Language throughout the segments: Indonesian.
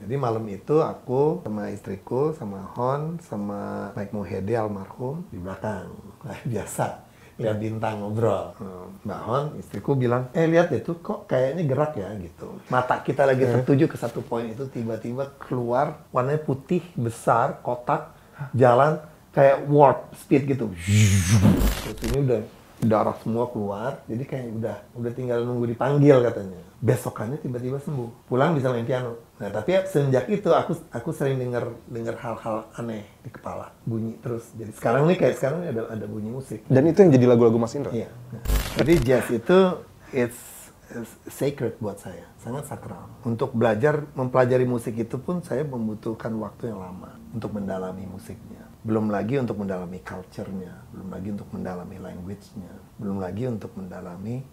Jadi malam itu aku sama istriku, sama Hon, sama Mike Mohede almarhum di belakang. Nah, biasa lihat bintang ngobrol. Mbak Hon, istriku bilang, lihat deh tuh kok kayaknya gerak ya gitu. Mata kita lagi tertuju ke satu poin itu, tiba-tiba keluar warnanya putih, besar, kotak, jalan kayak warp speed gitu. Terus ini udah darah semua keluar, jadi kayak udah tinggal nunggu dipanggil katanya. Besokannya tiba-tiba sembuh, pulang bisa main piano. Nah tapi semenjak itu aku sering dengar hal-hal aneh di kepala, bunyi terus. Jadi sekarang nih ada bunyi musik. Dan itu yang jadi lagu-lagu Mas Indra? Iya. Jadi jazz itu it's sacred buat saya, sangat sakral. Untuk mempelajari musik itu pun saya membutuhkan waktu yang lama untuk mendalami musiknya. Belum lagi untuk mendalami culture-nya, belum lagi untuk mendalami language-nya, belum lagi untuk mendalami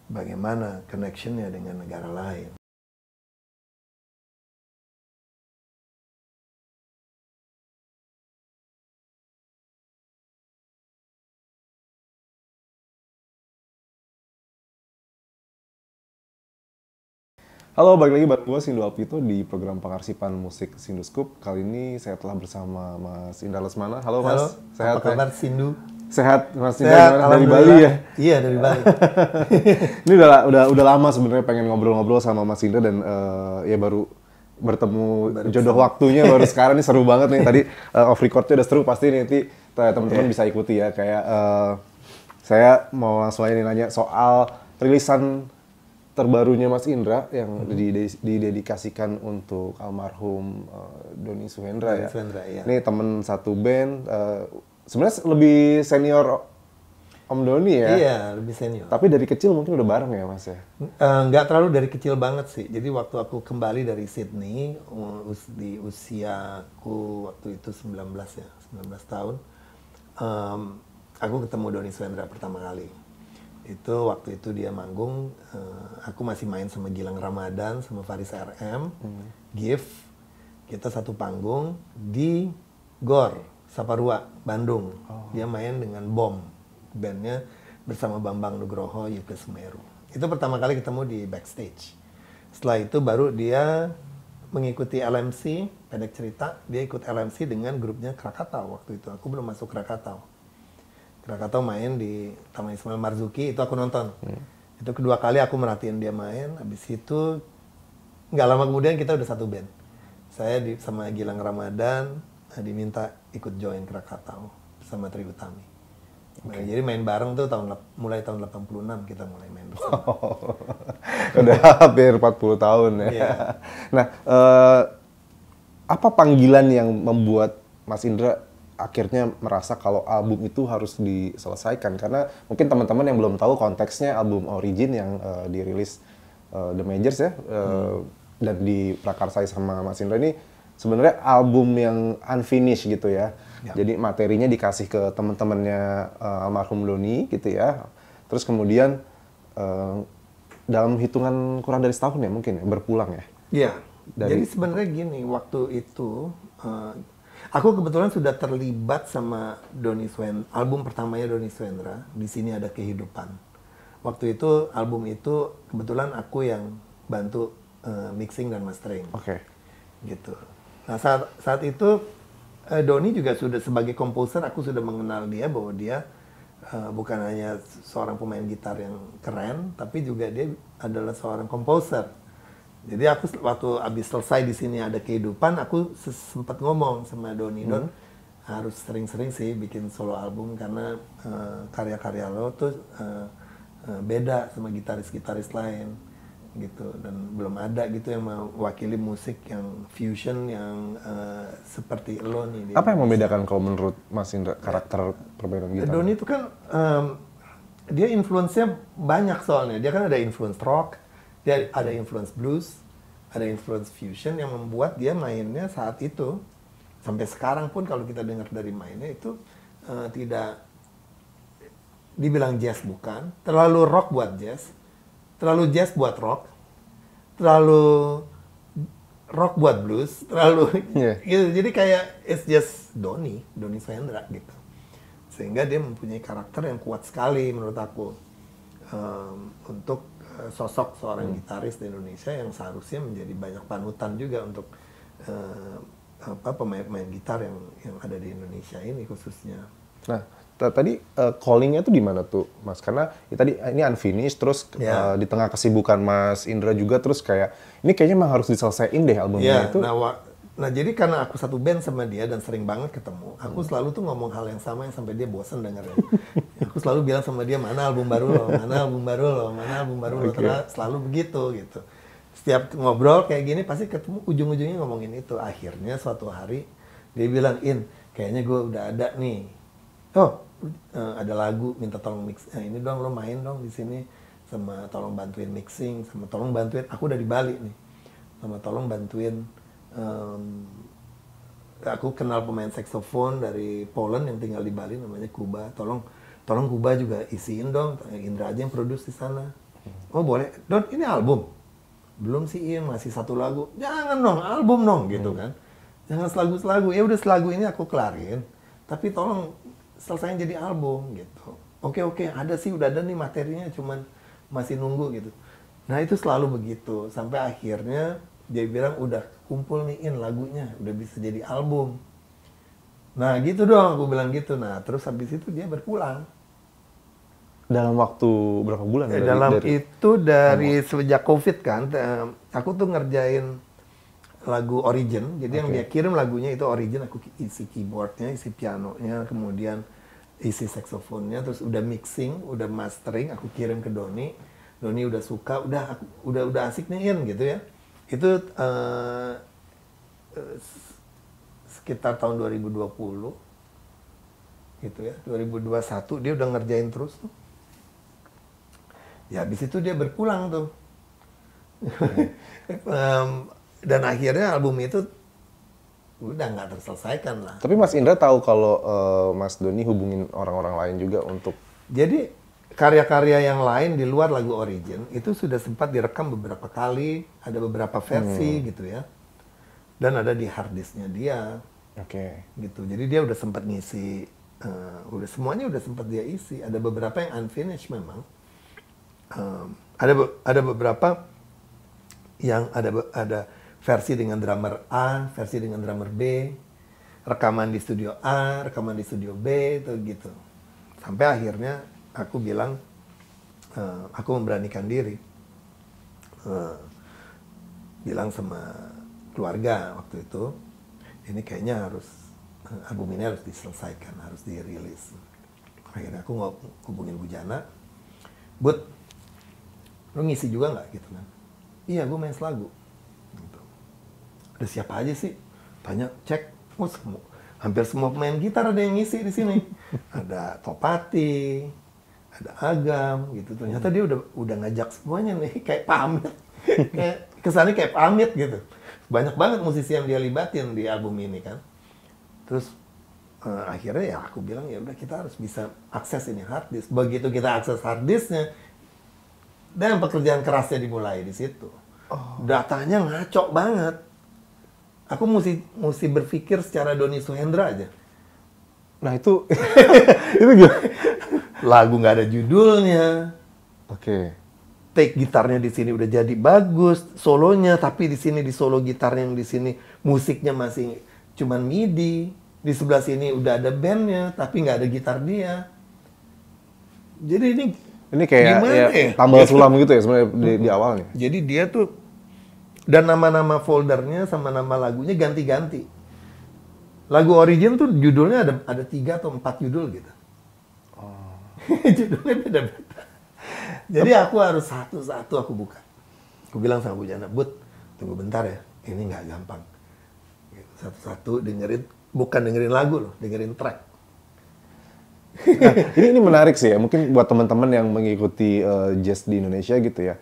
bagaimana connection-nya dengan negara lain. Halo, balik lagi bareng gue Sindu Alpito di program pengarsipan musik Sindu Scoop. Kali ini saya telah bersama Mas Indra Lesmana. Halo Mas, Halo, sehat apa kabar Sindu? Sehat Mas Indra, Sehat, gimana? Dari Bali ya? Iya, dari Bali. Ini udah lama sebenarnya pengen ngobrol-ngobrol sama Mas Indra dan ya baru bertemu jodoh waktunya baru sekarang. Ini seru banget nih. Tadi off recordnya udah seru, pasti nanti teman-teman bisa ikuti ya. Kayak saya mau langsung aja nih nanya soal rilisan terbarunya Mas Indra yang didedikasikan untuk almarhum Doni Suhendra ya. Suhendra, iya. Ini temen satu band, sebenarnya lebih senior Om Doni ya. Iya, lebih senior. Tapi dari kecil mungkin udah bareng ya Mas ya? Nggak terlalu dari kecil banget sih. Jadi waktu aku kembali dari Sydney, di usiaku waktu itu 19 ya, 19 tahun, aku ketemu Doni Suhendra pertama kali. Itu waktu itu dia manggung, aku masih main sama Gilang Ramadan, sama Faris RM, Gift. Kita satu panggung di GOR, Saparua, Bandung. Dia main dengan BOM, bandnya bersama Bambang Nugroho, Yuke Sumeru. Itu pertama kali ketemu di backstage. Setelah itu baru dia mengikuti LMC, pendek cerita, dia ikut LMC dengan grupnya Krakatau waktu itu. Aku belum masuk Krakatau. Krakatau main di Taman Ismail Marzuki, itu aku nonton. Itu kedua kali aku merhatiin dia main, habis itu nggak lama kemudian kita udah satu band. Saya sama Gilang Ramadan diminta ikut join Krakatau sama Tri Utami. Nah, jadi main bareng tuh mulai tahun 86 kita mulai main bersama. Udah hampir 40 tahun ya. Yeah. Nah, apa panggilan yang membuat Mas Indra akhirnya merasa kalau album itu harus diselesaikan? Karena mungkin teman-teman yang belum tahu konteksnya album Origin yang dirilis The Majors ya, dan diprakarsai sama Mas Indra ini sebenarnya album yang unfinished gitu ya. Jadi materinya dikasih ke teman-temannya almarhum Doni gitu ya. Terus kemudian dalam hitungan kurang dari setahun ya mungkin ya, berpulang ya. Iya. Jadi sebenarnya gini, waktu itu aku kebetulan sudah terlibat sama album pertamanya Doni Suhendra, Di Sini Ada Kehidupan. Waktu itu album itu kebetulan aku yang bantu mixing dan mastering. Oke. Gitu. Nah saat itu Doni juga sudah sebagai komposer, aku sudah mengenal dia bahwa dia bukan hanya seorang pemain gitar yang keren, tapi juga dia adalah seorang komposer. Jadi aku waktu habis selesai Di Sini Ada Kehidupan, aku sempat ngomong sama Doni, Don harus sering-sering sih bikin solo album karena karya-karya lo tuh beda sama gitaris-gitaris lain gitu, dan belum ada gitu yang mewakili musik yang fusion yang seperti lo nih. Apa yang membedakan kalau menurut Mas Indra karakter permainan gitar? Doni itu kan dia influence-nya banyak soalnya. Dia kan ada influence rock, dia ada influence blues, ada influence fusion yang membuat dia mainnya saat itu sampai sekarang pun kalau kita dengar dari mainnya itu tidak dibilang jazz, bukan, terlalu rock buat jazz, terlalu jazz buat rock, terlalu rock buat blues, terlalu gitu. Jadi kayak it's just Doni Suhendra gitu. Sehingga dia mempunyai karakter yang kuat sekali menurut aku untuk sosok seorang gitaris di Indonesia yang seharusnya menjadi banyak panutan juga untuk pemain-pemain gitar yang ada di Indonesia ini khususnya. Nah, tadi callingnya tuh di mana tuh, Mas? Karena ya, tadi ini unfinished, terus di tengah kesibukan Mas Indra juga, terus kayak ini kayaknya memang harus diselesaikan deh albumnya itu. Nah jadi karena aku satu band sama dia dan sering banget ketemu, aku selalu tuh ngomong hal yang sama yang sampai dia bosen dengerin. Aku selalu bilang sama dia, mana album baru lo, mana album baru lo, mana album baru lo, selalu begitu gitu. Setiap ngobrol kayak gini pasti ketemu ujung-ujungnya ngomongin itu. Akhirnya suatu hari dia bilang, In, kayaknya gue udah ada nih. Oh, ada lagu minta tolong mix. Ini dong lo main dong di sini, sama tolong bantuin mixing, sama tolong bantuin. Aku udah di Bali nih, sama tolong bantuin. Aku kenal pemain saksofon dari Poland yang tinggal di Bali namanya Kuba. Tolong Kuba juga isiin dong. Indra aja yang produce di sana. Oh boleh. Don, ini album. Belum sih, masih satu lagu. Jangan dong, album dong gitu kan. Jangan selagu-selagu. Ya udah selagu ini aku kelarin. Tapi tolong selesain jadi album gitu. Oke, ada sih, udah ada nih materinya, cuman masih nunggu gitu. Nah itu selalu begitu. Sampai akhirnya dia bilang udah kumpul nih lagunya, udah bisa jadi album. Nah gitu dong, aku bilang gitu. Nah terus habis itu dia berpulang. Dalam waktu berapa bulan? Dari sejak COVID kan, aku tuh ngerjain lagu Origin. Jadi yang dia kirim lagunya itu Origin, aku isi keyboardnya, isi pianonya, kemudian isi saksofonnya, terus udah mixing, udah mastering, aku kirim ke Doni. Doni udah suka, udah asik nih gitu ya. Itu sekitar tahun 2020 gitu ya, 2021 dia udah ngerjain terus tuh. Ya habis itu dia berpulang tuh. Dan akhirnya album itu udah nggak terselesaikan lah. Tapi Mas Indra tahu kalau Mas Doni hubungin orang-orang lain juga untuk... Jadi karya-karya yang lain di luar lagu Origin itu sudah sempat direkam beberapa kali, ada beberapa versi gitu ya. Dan ada di hard disknya dia. Gitu. Jadi dia udah sempat ngisi, semuanya udah sempat dia isi. Ada beberapa yang unfinished memang. Ada beberapa yang ada versi dengan drummer A, versi dengan drummer B, rekaman di studio A, rekaman di studio B, itu gitu. Sampai akhirnya aku bilang, aku memberanikan diri, bilang sama keluarga waktu itu, ini kayaknya album ini harus diselesaikan, harus dirilis. Akhirnya aku hubungin Bu Jana, Bud, lu ngisi juga nggak gitu kan? Iya, gue main selagu. Gitu. Ada siapa aja sih? Tanya, cek, hampir semua pemain gitar ada yang ngisi di sini. Ada Topati, ada Agam, gitu. Ternyata dia udah ngajak semuanya nih, kayak pamit, kayak kesannya kayak pamit gitu. Banyak banget musisi yang dia libatin di album ini kan. Terus akhirnya ya aku bilang ya udah kita harus bisa akses ini hard disk. Begitu kita akses hard disknya, dan pekerjaan kerasnya dimulai di situ. Datanya ngaco banget. Aku mesti berpikir secara Doni Suhendra aja. Nah itu itu gimana? Lagu nggak ada judulnya. Take gitarnya di sini udah jadi bagus, solonya, tapi di sini di solo gitarnya yang di sini musiknya masih cuman MIDI. Di sebelah sini udah ada bandnya, tapi nggak ada gitar dia. Jadi ini kayak tambal sulam gitu ya sebenarnya di awalnya. Jadi dia tuh, dan nama-nama foldernya sama nama lagunya ganti-ganti. Lagu Origin tuh judulnya ada 3 atau 4 judul gitu. Judulnya beda-beda. Jadi aku harus satu-satu aku buka. Aku bilang sama Bu Jana, Bud, tunggu bentar ya, ini nggak gampang. Satu-satu dengerin, bukan dengerin lagu loh, dengerin track. Nah, ini menarik sih ya, mungkin buat teman-teman yang mengikuti jazz di Indonesia gitu ya.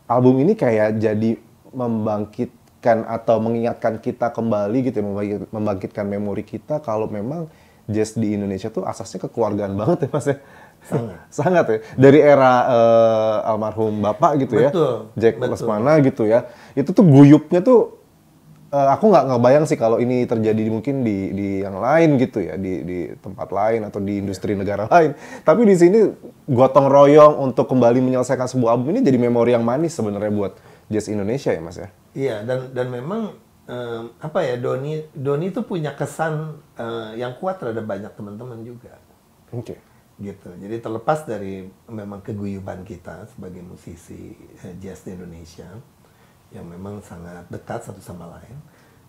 Album ini kayak jadi membangkitkan atau mengingatkan kita kembali gitu ya, membangkitkan memori kita kalau memang jazz di Indonesia tuh asasnya kekeluargaan banget ya Mas ya. Sangat ya. Dari era almarhum Bapak gitu ya, Jack Lesmana gitu ya. Itu tuh guyupnya tuh aku nggak ngebayang sih kalau ini terjadi mungkin di yang lain gitu ya, di tempat lain atau di industri negara lain. Tapi di sini gotong royong untuk kembali menyelesaikan sebuah album ini jadi memori yang manis sebenarnya buat jazz Indonesia ya Mas ya. Iya, dan memang apa ya, Doni itu punya kesan yang kuat terhadap banyak teman-teman juga. Oke. Gitu. Jadi terlepas dari memang keguyuban kita sebagai musisi jazz di Indonesia yang memang sangat dekat satu sama lain,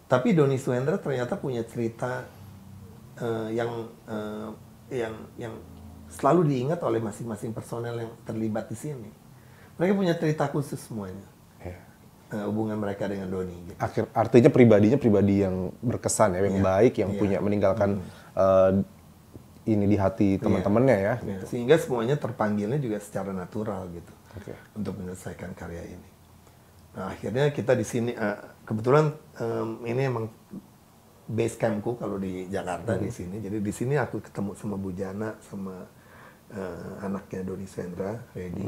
tapi Doni Suhendra ternyata punya cerita yang selalu diingat oleh masing-masing personel yang terlibat di sini. Mereka punya cerita khusus semuanya. Hubungan mereka dengan Doni. Gitu. Artinya pribadinya pribadi yang berkesan ya, yang baik, yang punya meninggalkan ini di hati teman-temannya ya. Sehingga semuanya terpanggilnya juga secara natural gitu untuk menyelesaikan karya ini. Nah akhirnya kita di sini kebetulan ini emang base campku kalau di Jakarta di sini. Jadi di sini aku ketemu sama Bu Jana sama anaknya Doni Suhendra, Reddy.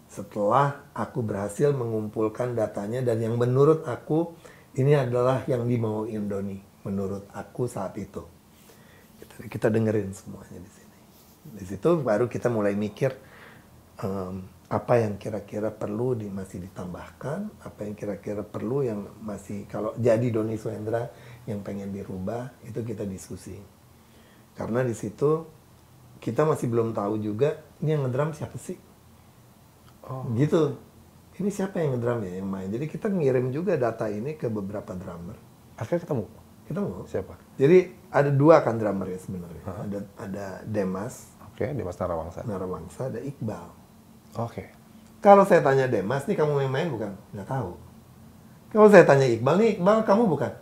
Setelah aku berhasil mengumpulkan datanya dan yang menurut aku ini adalah yang dimauin Doni menurut aku saat itu. Kita dengerin semuanya di sini. Di situ baru kita mulai mikir apa yang kira-kira perlu masih ditambahkan, apa yang kira-kira perlu yang masih kalau jadi Doni Suhendra yang pengen dirubah, itu kita diskusi. Karena di situ kita masih belum tahu juga ini yang ngedrum siapa sih. Gitu. Ini siapa yang ngedrum ya yang main. Jadi kita ngirim juga data ini ke beberapa drummer. Akhirnya ketemu. Siapa? Jadi ada dua kan drummer ya sebenarnya. Ada Demas. Demas Narawangsa, ada Iqbal. Kalau saya tanya Demas, nih kamu yang main bukan? Nggak tahu. Kalau saya tanya Iqbal, nih Iqbal kamu bukan?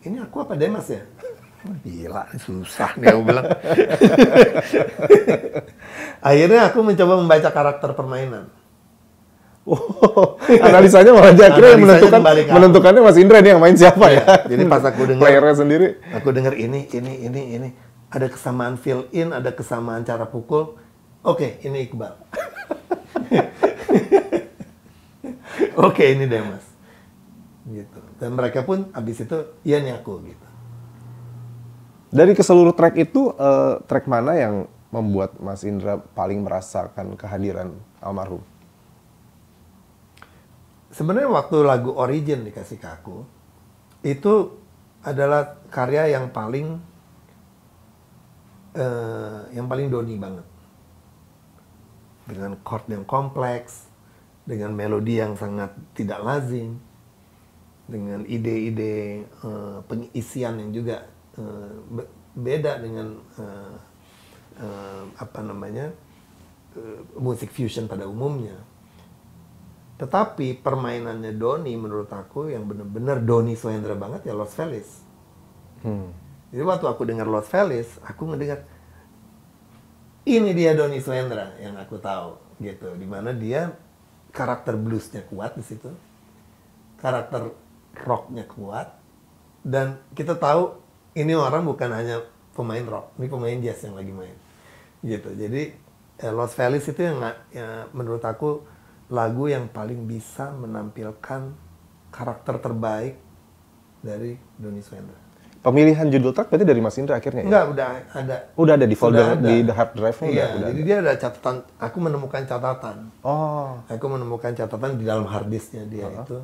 Ini aku apa Demas ya? Gila, susah nih aku bilang. Akhirnya aku mencoba membaca karakter permainan. Analisanya malah akhirnya yang menentukannya Mas Indra nih yang main siapa ya. Jadi pas aku dengar playernya sendiri, aku dengar ini ada kesamaan fill in, ada kesamaan cara pukul. Oke, ini Iqbal. Oke, ini Demas. Gitu. Dan mereka pun abis itu iya nih aku gitu. Dari keseluruh track itu track mana yang membuat Mas Indra paling merasakan kehadiran almarhum? Sebenarnya waktu lagu Origin dikasih ke aku, itu adalah karya yang paling Doni banget. Dengan chord yang kompleks, dengan melodi yang sangat tidak lazim, dengan ide-ide pengisian yang juga beda dengan musik fusion pada umumnya. Tetapi permainannya Doni menurut aku yang benar-benar Doni Suhendra banget ya Los Feliz. Jadi waktu aku dengar Los Feliz, aku ngedengar ini dia Doni Suhendra yang aku tahu gitu, dimana dia karakter bluesnya kuat di situ, karakter rocknya kuat, dan kita tahu ini orang bukan hanya pemain rock, ini pemain jazz yang lagi main gitu. Jadi Los Feliz itu yang menurut aku lagu yang paling bisa menampilkan karakter terbaik dari Doni Suhendra. Pemilihan judul track berarti dari Mas Indra akhirnya ya? Enggak, udah ada. Udah ada di folder, di hard drive-nya? Iya, udah jadi ada. dia ada catatan, aku menemukan catatan. Oh. Aku menemukan catatan di dalam hard disk-nya dia itu,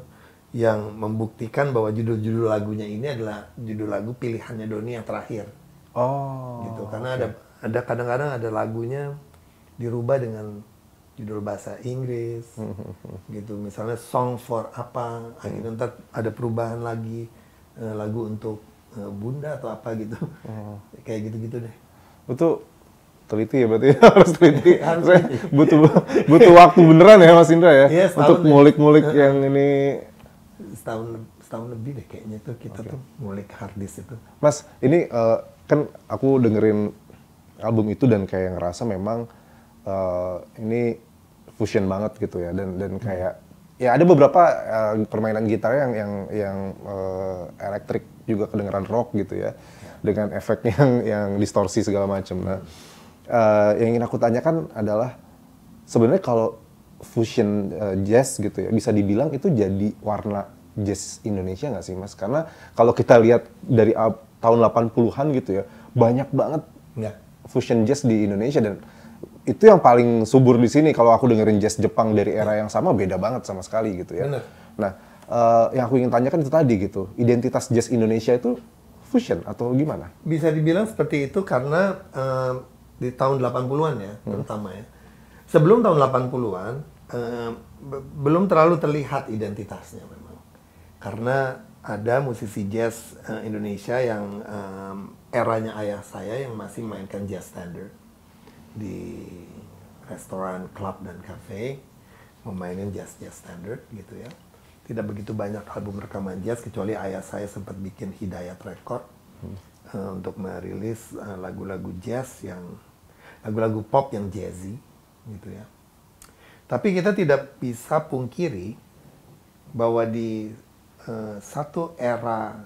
yang membuktikan bahwa judul-judul lagunya ini adalah judul lagu pilihannya Doni yang terakhir. Oh. Gitu, karena ada kadang-kadang ada lagunya dirubah dengan judul bahasa Inggris, gitu. Misalnya Song for apa, akhirnya ntar ada perubahan lagi, lagu untuk Bunda atau apa gitu, kayak gitu-gitu deh. Itu teliti ya berarti harus teliti. butuh waktu beneran ya Mas Indra ya, untuk ngulik-ngulik yang ini. Setahun lebih deh kayaknya tuh kita tuh ngulik hard disk itu. Mas, ini kan aku dengerin album itu dan kayak ngerasa memang ini fusion banget gitu ya, dan kayak ya ada beberapa permainan gitar yang elektrik juga kedengeran rock gitu ya, dengan efek yang distorsi segala macam. Nah, yang ingin aku tanyakan adalah sebenarnya kalau fusion jazz gitu ya, bisa dibilang itu jadi warna jazz Indonesia nggak sih Mas? Karena kalau kita lihat dari tahun 80-an gitu ya, banyak banget fusion jazz di Indonesia dan itu yang paling subur di sini. Kalau aku dengerin jazz Jepang dari era yang sama beda banget sama sekali gitu ya. Bener. Nah, yang aku ingin tanyakan itu tadi gitu, identitas jazz Indonesia itu fusion atau gimana? Bisa dibilang seperti itu karena di tahun 80-an ya, terutama ya. Sebelum tahun 80-an, belum terlalu terlihat identitasnya memang. Karena ada musisi jazz Indonesia yang eranya ayah saya yang masih mainkan jazz standard di restoran, klub, dan cafe, memainin jazz standard gitu ya. Tidak begitu banyak album rekaman jazz, kecuali ayah saya sempat bikin Hidayat Record untuk merilis lagu-lagu jazz yang, lagu-lagu pop yang jazzy gitu ya. Tapi kita tidak bisa pungkiri bahwa di satu era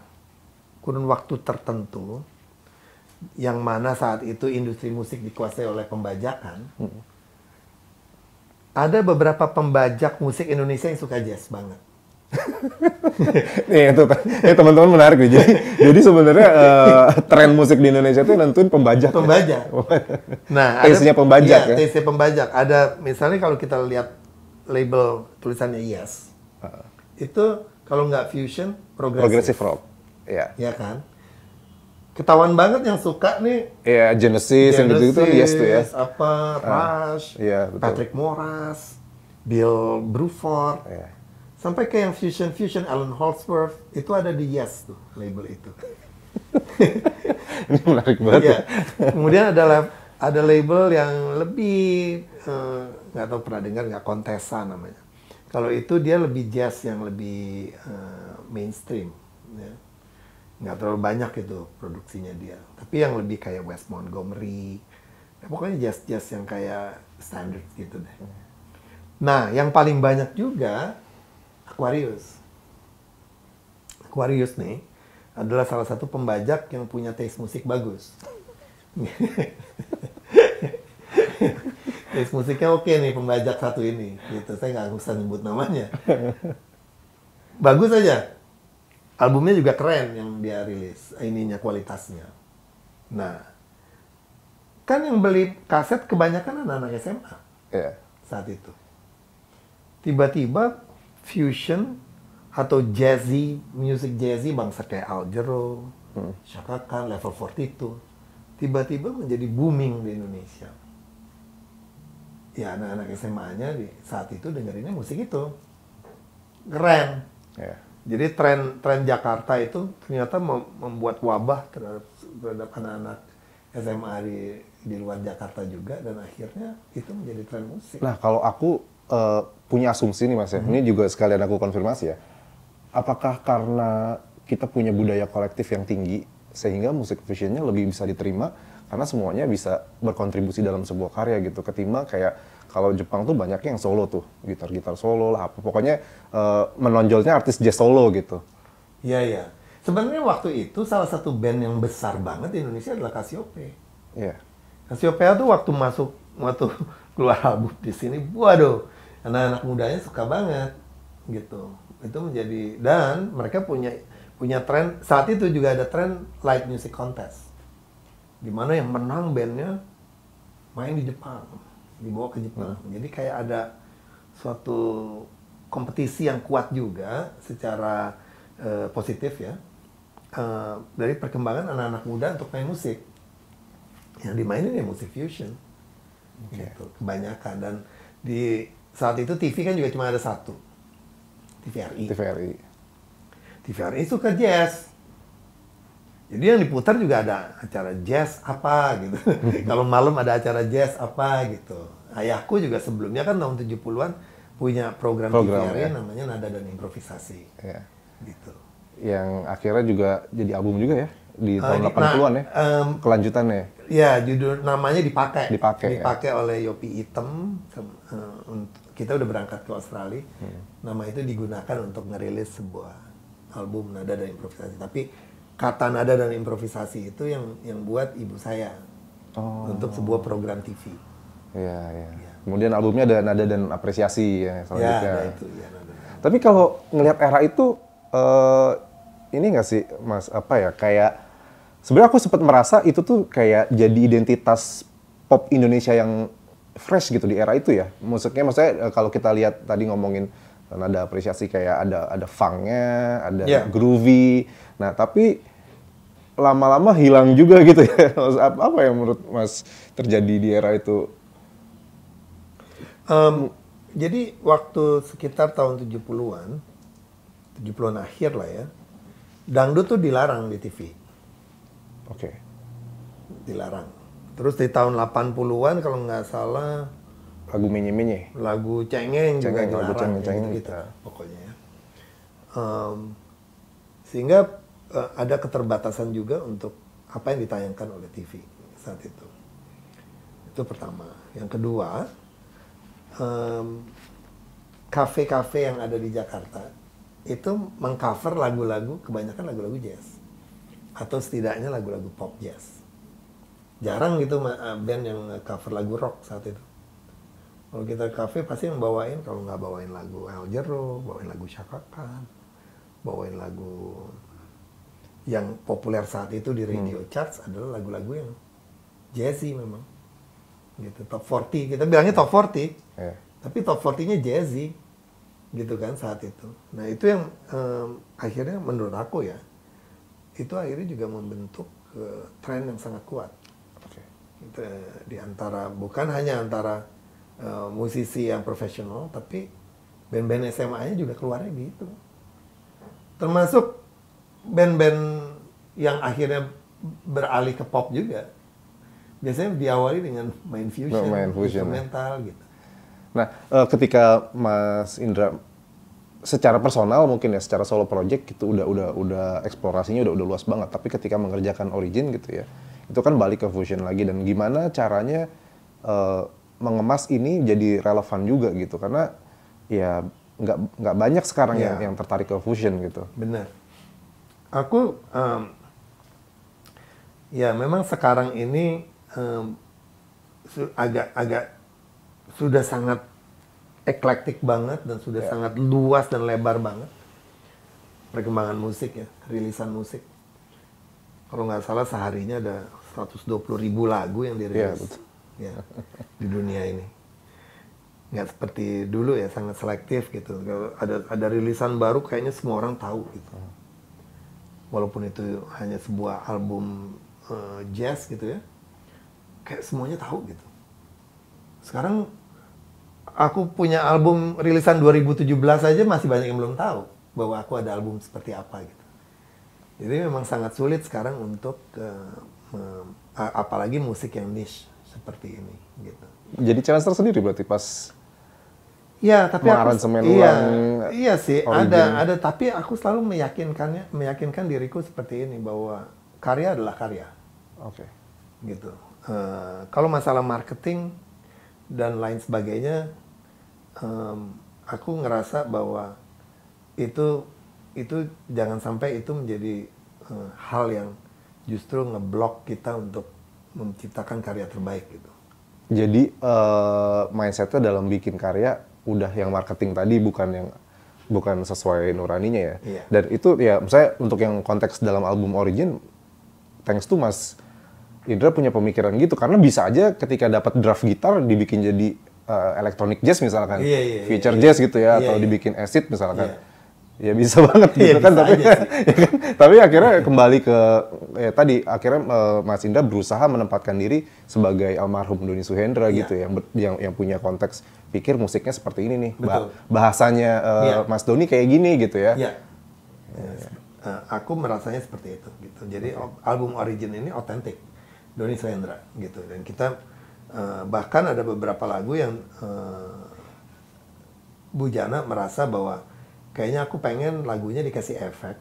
kurun waktu tertentu yang mana saat itu industri musik dikuasai oleh pembajakan, ada beberapa pembajak musik Indonesia yang suka jazz banget. Nih itu teman-teman menarik nih. Jadi sebenarnya tren musik di Indonesia itu nentuin pembajak. Pembajak. Nah, taste-nya pembajak ya. Taste-nya pembajak. Ada misalnya kalau kita lihat label tulisannya Yes. Itu kalau nggak fusion, Progressive rock. Iya. Ya kan? Ketahuan banget yang suka nih. Iya, Genesis yang gitu-gitu kan Yes tuh ya. Apa, Rush, iya, betul. Patrick Moraz, Bill Bruford. Iya. Sampai ke yang fusion Alan Holdsworth, itu ada di Yes tuh, label itu. Ini menarik banget. Ya. Kemudian ada label yang lebih, nggak tahu pernah dengar nggak, Contessa namanya. Kalau itu dia lebih jazz yang lebih mainstream. Ya. Nggak terlalu banyak itu produksinya dia. Tapi yang lebih kayak Wes Montgomery. Ya, pokoknya jazz-jazz yang kayak standard gitu deh. Nah, yang paling banyak juga Aquarius. Aquarius nih adalah salah satu pembajak yang punya taste musik bagus. Taste musiknya oke nih pembajak satu ini. Gitu. Saya nggak usah nyebut namanya. Bagus aja. Albumnya juga keren yang dia rilis, ininya kualitasnya. Nah, kan yang beli kaset kebanyakan anak-anak SMA saat itu. Tiba-tiba fusion atau jazzy, music jazzy bangsa kayak Al Jarreau, Chaka Khan, Level 42, tiba-tiba menjadi booming di Indonesia. Ya anak-anak SMA-nya saat itu dengerinnya musik itu. Keren. Yeah. Jadi tren Jakarta itu ternyata membuat wabah terhadap anak-anak SMA di luar Jakarta juga, dan akhirnya itu menjadi tren musik. Nah, kalau aku punya asumsi nih Mas ya, ini juga sekalian aku konfirmasi ya. Apakah karena kita punya budaya kolektif yang tinggi sehingga musik fusionnya lebih bisa diterima karena semuanya bisa berkontribusi dalam sebuah karya gitu, ketimbang kayak kalau Jepang tuh banyaknya yang solo tuh, gitar-gitar solo lah, apa pokoknya menonjolnya artis jazz solo gitu. Iya, iya. Sebenarnya waktu itu salah satu band yang besar banget di Indonesia adalah Cassiopeia. Iya. Cassiopeia tuh waktu keluar album di sini, waduh, anak-anak mudanya suka banget gitu. Itu menjadi, dan mereka punya tren, saat itu juga ada tren live music contest. Di mana yang menang bandnya main di Jepang, dibawa ke Jepang. Jadi kayak ada suatu kompetisi yang kuat juga secara positif ya, dari perkembangan anak-anak muda untuk main musik. Yang dimainin ya musik fusion, gitu, kebanyakan. Dan di saat itu TV kan juga cuma ada satu, TVRI. TVRI suka jazz. Jadi yang diputar juga ada acara jazz apa gitu. Kalau malam ada acara jazz apa gitu. Ayahku juga sebelumnya kan tahun 70-an punya program TVRI namanya Nada dan Improvisasi. Ya. Gitu. Yang akhirnya juga jadi album juga ya di tahun 80-an ya. Kelanjutannya. Ya, judul namanya dipakai ya. oleh Yopi Item. Kita udah berangkat ke Australia. Nama itu digunakan untuk ngerilis sebuah album Nada dan Improvisasi. Tapi kata nada dan improvisasi itu yang buat ibu saya untuk sebuah program TV. Iya, iya. Ya. Kemudian albumnya ada Nada dan Apresiasi ya selanjutnya. Ya, ada itu. Ya, nada. Tapi kalau ngelihat era itu eh ini nggak sih Mas, apa ya, kayak sebenarnya aku sempat merasa itu tuh kayak jadi identitas pop Indonesia yang fresh gitu di era itu ya. Maksudnya kalau kita lihat tadi ngomongin nada apresiasi, kayak ada funknya, ada Yeah. groovy. Nah, tapi lama-lama hilang juga gitu ya. Apa yang menurut Mas terjadi di era itu? Jadi waktu sekitar tahun 70-an, 70-an akhir lah ya, dangdut tuh dilarang di TV. Oke. Dilarang. Terus di tahun 80-an kalau nggak salah Lagu menye-menye. lagu cengeng juga Cengeng, lagu dilarang, cengeng-cengeng, gitu, ya. pokoknya ya. Sehingga ada keterbatasan juga untuk apa yang ditayangkan oleh TV saat itu. Itu pertama. Yang kedua, kafe-kafe yang ada di Jakarta itu mengcover lagu-lagu, kebanyakan lagu-lagu jazz. Atau setidaknya lagu-lagu pop jazz. Jarang gitu band yang cover lagu rock saat itu. Kalau kita kafe pasti yang bawain, kalau nggak bawain lagu El Jarreau, bawain lagu Chaka Khan, bawain lagu yang populer saat itu di radio charts adalah lagu-lagu yang jazzy memang. Gitu, top 40, kita bilangnya top 40, tapi top 40-nya jazzy, gitu kan saat itu. Nah itu yang akhirnya menurut aku ya, itu akhirnya juga membentuk tren yang sangat kuat. Gitu, di antara, bukan hanya antara musisi yang profesional, tapi band-band SMA-nya juga keluarnya gitu. Termasuk band-band yang akhirnya beralih ke pop juga. Biasanya diawali dengan main fusion, instrumental gitu. Nah, ketika Mas Indra secara personal mungkin ya, secara solo project gitu udah eksplorasinya udah luas banget, tapi ketika mengerjakan Origin gitu ya, itu kan balik ke fusion lagi, dan gimana caranya mengemas ini jadi relevan juga gitu, karena ya nggak banyak sekarang yang tertarik ke fusion gitu. Benar. Aku ya memang sekarang ini agak sudah sangat eklektik banget dan sudah sangat luas dan lebar banget perkembangan musik ya, rilisan musik. Kalau nggak salah seharinya ada 120.000 lagu yang dirilis ya, di dunia ini. Nggak seperti dulu ya, sangat selektif gitu. Kalau ada rilisan baru kayaknya semua orang tahu gitu. Walaupun itu hanya sebuah album jazz gitu ya, kayak semuanya tahu gitu. Sekarang aku punya album rilisan 2017 aja masih banyak yang belum tahu bahwa aku ada album seperti apa gitu. Jadi memang sangat sulit sekarang untuk apalagi musik yang niche seperti ini gitu. Jadi challenge tersendiri berarti pas ya, tapi mengaransemen ulang. Iya sih, Origin. ada, tapi aku selalu meyakinkan diriku seperti ini bahwa karya adalah karya. Oke. Gitu. Kalau masalah marketing dan lain sebagainya, aku ngerasa bahwa itu jangan sampai itu menjadi hal yang justru ngeblok kita untuk menciptakan karya terbaik gitu. Jadi mindsetnya dalam bikin karya udah yang marketing tadi, bukan sesuai nuraninya ya. Iya. Dan itu ya, misalnya untuk yang konteks dalam album Origin, thanks to Mas Indra punya pemikiran gitu, karena bisa aja ketika dapat draft gitar dibikin jadi electronic jazz misalkan, feature jazz gitu ya, atau dibikin acid misalkan. Ya bisa banget gitu kan, tapi ya kan, tapi akhirnya kembali ke tadi akhirnya Mas Indra berusaha menempatkan diri sebagai almarhum Doni Suhendra gitu, yang punya konteks pikir musiknya seperti ini nih, bahasanya Mas Doni kayak gini gitu ya. Iya. Aku merasanya seperti itu gitu. Jadi album Origin ini otentik Doni Suhendra gitu, dan kita bahkan ada beberapa lagu yang Bu Jana merasa bahwa kayaknya aku pengen lagunya dikasih efek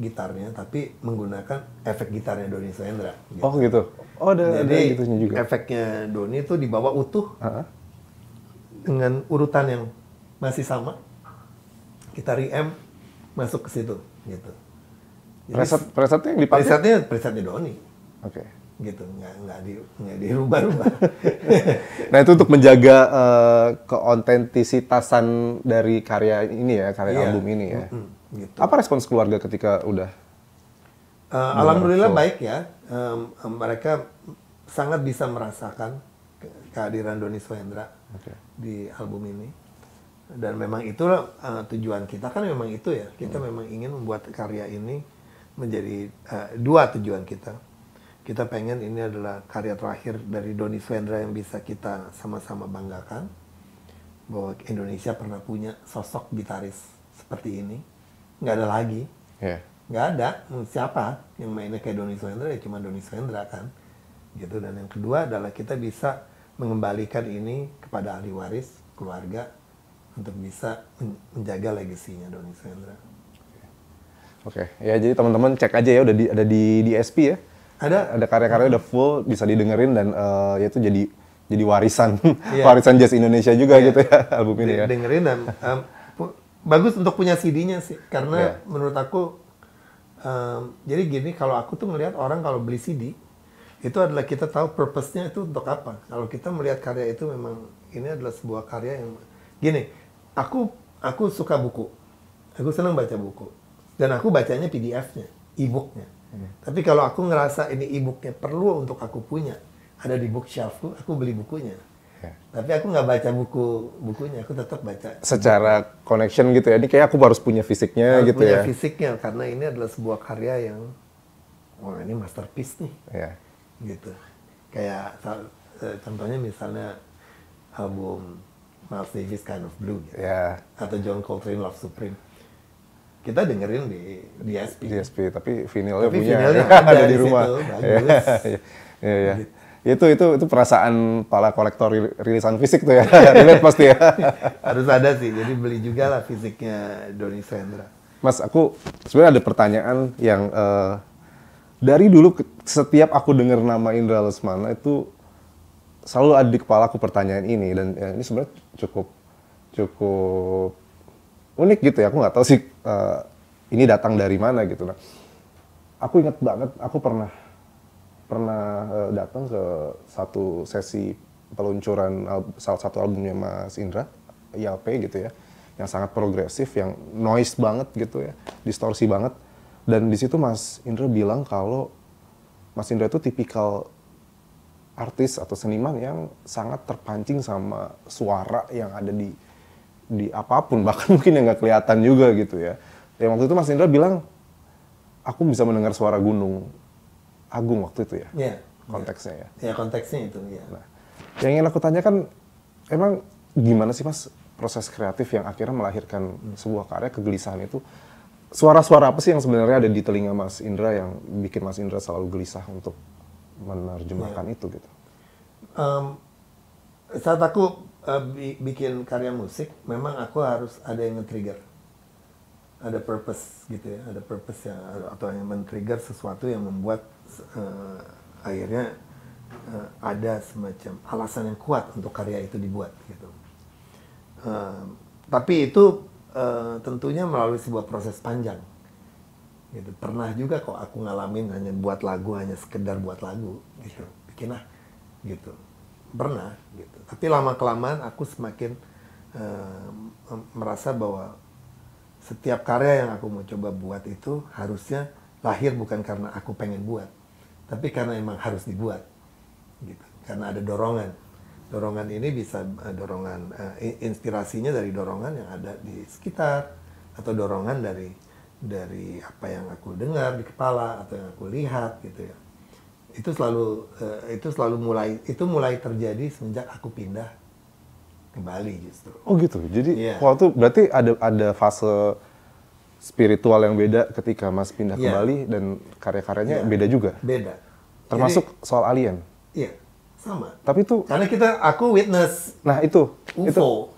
gitarnya, tapi menggunakan efek gitarnya Doni Suhendra. Gitu. Oh gitu. Oh ada jadi gitunya juga. Efeknya Doni itu dibawa utuh dengan urutan yang masih sama. Kita re-amp masuk ke situ gitu. Presetnya yang dipakai? Presetnya Doni. Oke. Gitu, nggak dirubah-rubah. Nah itu untuk menjaga keautentisitasan dari karya ini ya, karya album ini ya. gitu. Apa respons keluarga ketika udah? Alhamdulillah baik ya. Mereka sangat bisa merasakan kehadiran Doni Suhendra di album ini. Dan memang itulah tujuan kita, kan memang itu ya. Kita memang ingin membuat karya ini menjadi dua tujuan kita. Kita pengen ini adalah karya terakhir dari Doni Suhendra yang bisa kita sama-sama banggakan. Bahwa Indonesia pernah punya sosok gitaris seperti ini. Nggak ada lagi. Nggak ada. Siapa yang mainnya kayak Doni Suhendra, ya cuma Doni Suhendra kan. Gitu. Dan yang kedua adalah kita bisa mengembalikan ini kepada ahli waris, keluarga, untuk bisa menjaga legasinya Doni Suhendra. Oke, ya jadi teman-teman cek aja ya, udah ada di SP ya. Ada karya-karya udah full, bisa didengerin dan ya itu jadi warisan warisan jazz Indonesia juga gitu ya album ini ya. Dengerin dan bagus untuk punya CD-nya sih, karena menurut aku jadi gini, kalau aku tuh ngelihat orang kalau beli CD itu adalah kita tahu purpose-nya itu untuk apa. Kalau kita melihat karya itu memang ini adalah sebuah karya yang gini, aku suka buku, aku senang baca buku, dan aku bacanya PDF-nya, e-book-nya. Tapi kalau aku ngerasa ini e-book-nya perlu untuk aku punya, ada di bookshelf-ku, aku beli bukunya. Tapi aku nggak baca bukunya, aku tetap baca. Secara connection gitu ya, ini kayak aku harus punya fisiknya harus gitu punya ya. fisiknya, karena ini adalah sebuah karya yang, wah ini masterpiece nih. Gitu. Kayak contohnya misalnya album Miles Davis Kind of Blue gitu. Atau John Coltrane Love Supreme. Kita dengerin di SP. Di SP, tapi vinilnya tapi punya. Vinilnya ada di rumah. Situ, bagus. Gitu. Itu perasaan para kolektor rilisan fisik tuh ya. Relate pasti ya. Harus ada sih. Jadi beli juga lah fisiknya Doni Suhendra. Mas, aku sebenarnya ada pertanyaan yang dari dulu setiap aku dengar nama Indra Lesmana itu selalu ada di kepala aku pertanyaan ini, dan ini sebenarnya cukup unik gitu ya. Aku nggak tahu sih ini datang dari mana gitu. Nah, aku ingat banget aku pernah datang ke satu sesi peluncuran salah satu albumnya Mas Indra, ILP gitu ya, yang sangat progresif, yang noise banget gitu ya, distorsi banget. Dan di situ Mas Indra bilang kalau Mas Indra itu tipikal artis atau seniman yang sangat terpancing sama suara yang ada di apapun, bahkan mungkin yang nggak kelihatan juga gitu ya. Yang waktu itu Mas Indra bilang, aku bisa mendengar suara gunung agung waktu itu ya, konteksnya ya. Ya konteksnya itu ya. Nah, yang ingin aku tanyakan, emang gimana sih Mas proses kreatif yang akhirnya melahirkan sebuah karya kegelisahan itu? Suara-suara apa sih yang sebenarnya ada di telinga Mas Indra yang bikin Mas Indra selalu gelisah untuk menerjemahkan itu gitu? Saat aku bikin karya musik, memang aku harus ada yang nge-trigger. Ada purpose gitu ya, ada purpose yang atau yang men-trigger sesuatu yang membuat akhirnya ada semacam alasan yang kuat untuk karya itu dibuat gitu. Tapi itu tentunya melalui sebuah proses panjang. Gitu. Pernah juga kok aku ngalamin hanya buat lagu, hanya sekedar buat lagu gitu. Bikin gitu. Pernah gitu. Tapi lama-kelamaan aku semakin merasa bahwa setiap karya yang aku mau coba buat itu harusnya lahir bukan karena aku pengen buat, tapi karena emang harus dibuat gitu. Karena ada dorongan. Dorongan ini bisa dorongan inspirasinya dari dorongan yang ada di sekitar, atau dorongan dari apa yang aku dengar di kepala atau yang aku lihat gitu ya. Itu selalu mulai terjadi semenjak aku pindah ke Bali justru. Oh gitu. Jadi waktu berarti ada fase spiritual yang beda ketika Mas pindah ke Bali, dan karya-karyanya beda juga. Beda. Termasuk soal alien. Iya. Sama. Tapi itu karena aku witness. Nah, itu UFO.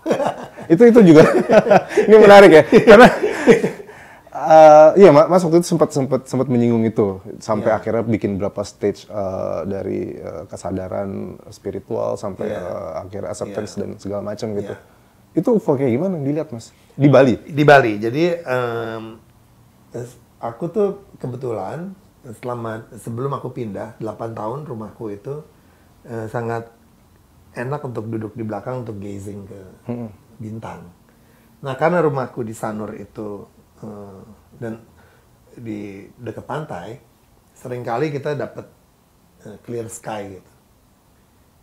Itu juga. Ini menarik ya. Karena iya, Mas waktu itu sempat menyinggung itu sampai akhirnya bikin berapa stage dari kesadaran spiritual sampai akhirnya acceptance dan segala macam gitu. Itu UFO kayak gimana dilihat Mas? Di Bali? Di Bali. Jadi aku tuh kebetulan sebelum aku pindah 8 tahun rumahku itu sangat enak untuk duduk di belakang untuk gazing ke bintang. Nah, karena rumahku di Sanur itu dan di dekat pantai seringkali kita dapat clear sky gitu.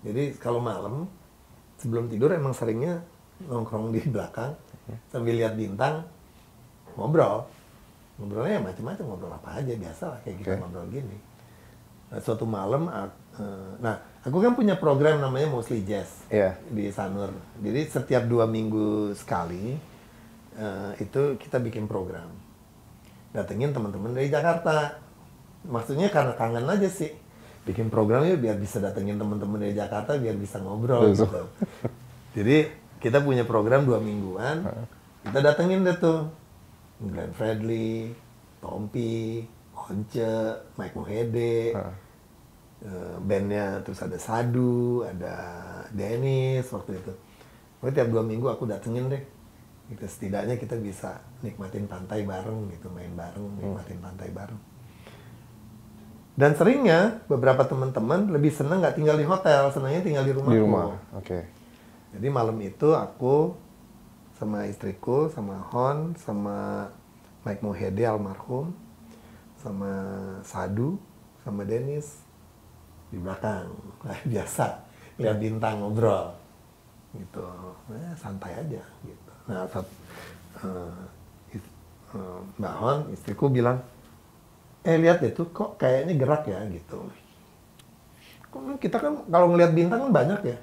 Jadi kalau malam sebelum tidur emang seringnya nongkrong di belakang sambil lihat bintang, ngobrolnya ya macam-macam, ngobrol apa aja biasa lah kayak kita ngobrol gini. Nah, suatu malam aku kan punya program namanya Mostly Jazz di Sanur. Jadi setiap 2 minggu sekali itu kita bikin program, datengin teman-teman dari Jakarta. Maksudnya karena kangen aja sih, bikin programnya biar bisa datengin teman-teman dari Jakarta biar bisa ngobrol gitu. Jadi kita punya program 2 mingguan, kita datengin deh tuh Glenn Fredly, Tompi, Once, Mike Mohede, bandnya, terus ada Sadu, ada Dennis waktu itu. Pokoknya tiap 2 minggu aku datengin deh. Gitu, setidaknya kita bisa nikmatin pantai bareng gitu, main bareng, nikmatin pantai bareng. Dan seringnya beberapa teman-teman lebih seneng nggak tinggal di hotel, senangnya tinggal di rumah. Di rumah, oke. Jadi malam itu aku sama istriku, sama Hon, sama Mike Mohede almarhum, sama Sadu, sama Dennis di belakang. Nah, biasa lihat bintang ngobrol, gitu. Santai aja, gitu. Nah, Mbak Hon, istriku bilang, lihat deh tuh kok kayaknya gerak ya gitu. Kita kan kalau ngelihat bintang kan banyak ya.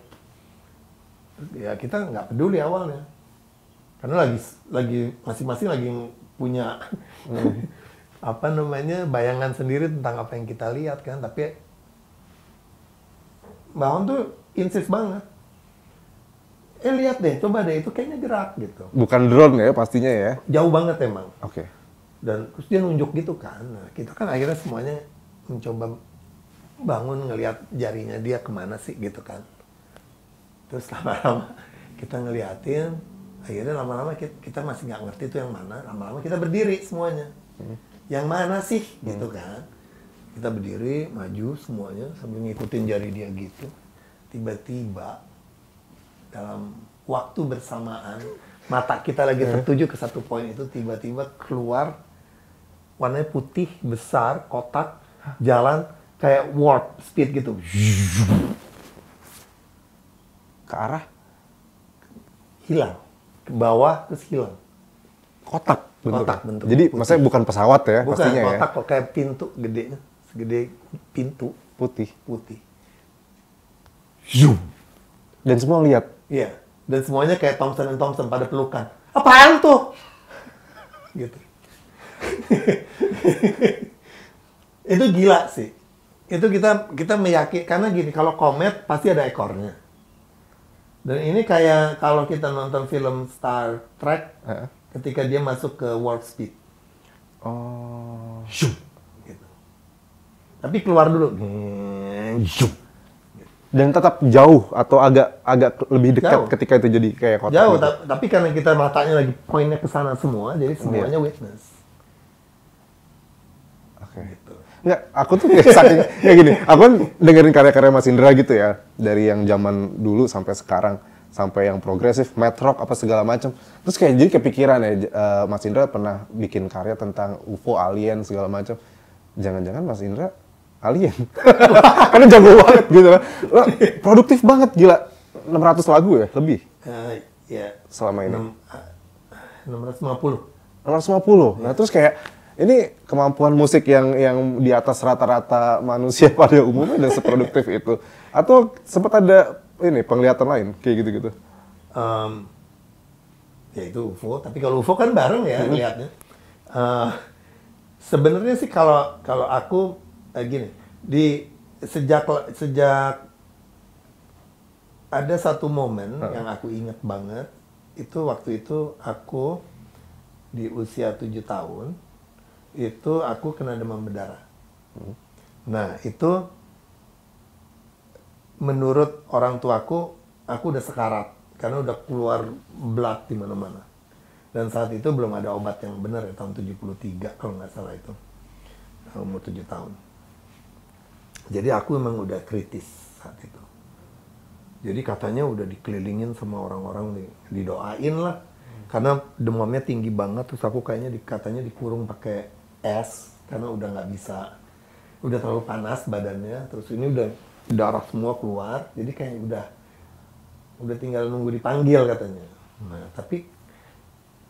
Ya kita nggak peduli awalnya. Karena lagi masing-masing lagi punya apa namanya bayangan sendiri tentang apa yang kita lihat kan. Tapi Mbak Hon tuh insist banget. Lihat deh, coba deh itu kayaknya gerak gitu. Bukan drone ya pastinya ya? Jauh banget emang. Oke. Dan terus dia nunjuk gitu kan. Nah, kita kan akhirnya semuanya mencoba bangun ngelihat jarinya dia kemana sih gitu kan. Terus lama-lama kita ngeliatin, akhirnya lama-lama kita masih nggak ngerti itu yang mana. Lama-lama kita berdiri semuanya. Yang mana sih gitu kan. Kita berdiri, maju semuanya sambil ngikutin jari dia gitu. Tiba-tiba dalam waktu bersamaan mata kita lagi tertuju ke satu poin itu, tiba-tiba keluar warnanya putih, besar, kotak, jalan kayak warp speed gitu. Ke arah? Hilang. Ke bawah, terus hilang. Kotak bentuknya? Kotak bentuk. Jadi putih. maksudnya bukan pesawat ya Bukan, pastinya kotak ya? kok kayak pintu gedenya. Segede pintu. Putih. Zoom. Dan semua lihat? Iya. Dan semuanya kayak Thompson & Thompson pada pelukan. Apaan tuh? Gitu. Itu gila sih. Itu kita meyakini karena gini, kalau komet pasti ada ekornya. Dan ini kayak kalau kita nonton film Star Trek, ketika dia masuk ke warp speed. Oh. Zoom. Gitu. Tapi keluar dulu. Zoom. Dan tetap jauh atau agak lebih dekat ketika itu jadi kayak kotak. Jauh, gitu. tapi karena kita matanya lagi poinnya ke sana semua, jadi semuanya witness. Oke. Gitu. Nggak, aku tuh kayak gini. Aku kan dengerin karya-karya Mas Indra gitu ya, dari yang zaman dulu sampai sekarang, sampai yang progresif, math rock apa segala macam. Terus kayak jadi kepikiran ya, Mas Indra pernah bikin karya tentang UFO, alien segala macam. Jangan-jangan Mas Indra alien. Karena jago banget gitu lah. Produktif banget, gila. 600 lagu ya, lebih? Ya. Selama ini? 650. 650. Nah terus kayak, ini kemampuan musik yang di atas rata-rata manusia pada umumnya dan seproduktif itu. Atau sempat ada ini penglihatan lain, kayak gitu-gitu? Ya itu UFO, tapi kalau UFO kan bareng ya lihatnya. Sebenarnya sih kalau aku gini, sejak ada satu momen yang aku ingat banget, itu waktu itu aku di usia 7 tahun, itu aku kena demam berdarah. Nah itu menurut orang tuaku, aku udah sekarat karena udah keluar blood di mana-mana. Dan saat itu belum ada obat yang benar ya, tahun 73 kalau nggak salah itu, umur 7 tahun. Jadi aku memang udah kritis saat itu. Jadi katanya udah dikelilingin sama orang-orang, didoain lah. karena demamnya tinggi banget, terus aku kayaknya katanya dikurung pakai es karena udah nggak bisa, udah terlalu panas badannya, terus ini udah darah semua keluar, jadi kayak udah tinggal nunggu dipanggil katanya. Nah tapi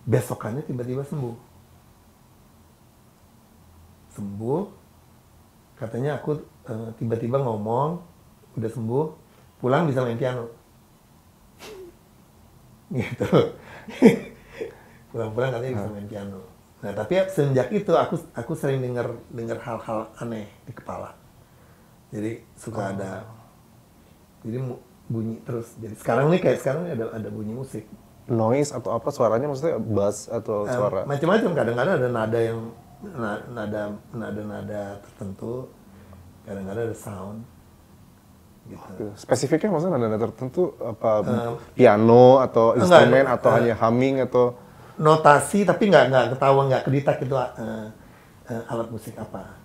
besokannya tiba-tiba sembuh, katanya aku tiba-tiba ngomong udah sembuh, pulang bisa main piano gitu. Pulang-pulang katanya bisa main piano. Nah tapi sejak itu aku sering dengar hal-hal aneh di kepala, jadi suka ada, jadi bunyi terus. Jadi sekarang nih kayak sekarang nih ada bunyi musik, Noise atau apa suaranya, maksudnya bass atau suara? macam-macam. Kadang-kadang ada nada yang nada tertentu, kadang-kadang ada sound gitu. Spesifiknya maksudnya nada-nada tertentu apa, piano atau instrumen atau hanya humming atau Notasi tapi nggak ketahuan, nggak kedetek itu alat musik apa,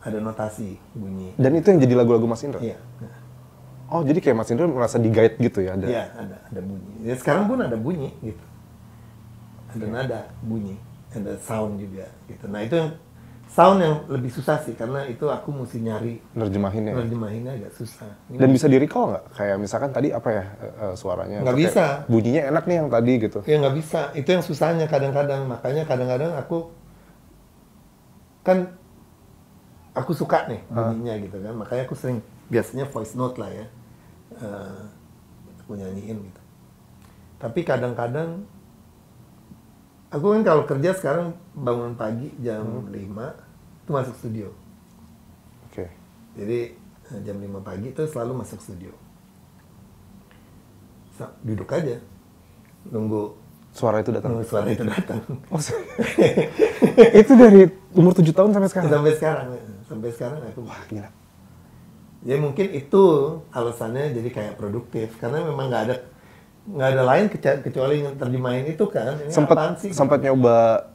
ada notasi bunyi. dan itu yang jadi lagu-lagu Mas Indra? Iya. Oh, jadi kayak Mas Indra merasa di-guide gitu ya? Iya, ada bunyi. Ya, sekarang pun ada bunyi gitu. Ada nada, bunyi, ada sound juga gitu. Nah, itu yang sound yang lebih susah sih, karena itu aku mesti nyari nerjemahinnya agak susah. Dan bisa di-recall nggak? Kayak misalkan tadi apa ya suaranya? Nggak Atau kayak bisa. bunyinya enak nih yang tadi gitu. Ya nggak bisa. Itu yang susahnya kadang-kadang. Makanya kadang-kadang aku suka nih bunyinya gitu kan. Makanya aku sering biasanya voice note lah ya. Aku nyanyiin gitu. Tapi kadang-kadang aku kan kalau kerja sekarang bangun pagi jam 5 itu masuk studio. Oke. Jadi jam 5 pagi itu selalu masuk studio. Duduk aja. Nunggu Suara itu datang. suara itu datang. Oh, itu dari umur 7 tahun sampai sekarang? Sampai sekarang aku. Wah, gila. Ya mungkin itu alasannya jadi kayak produktif, karena memang nggak ada lain kecuali terjemahin itu kan. Ini apaan sih? Sempat nyoba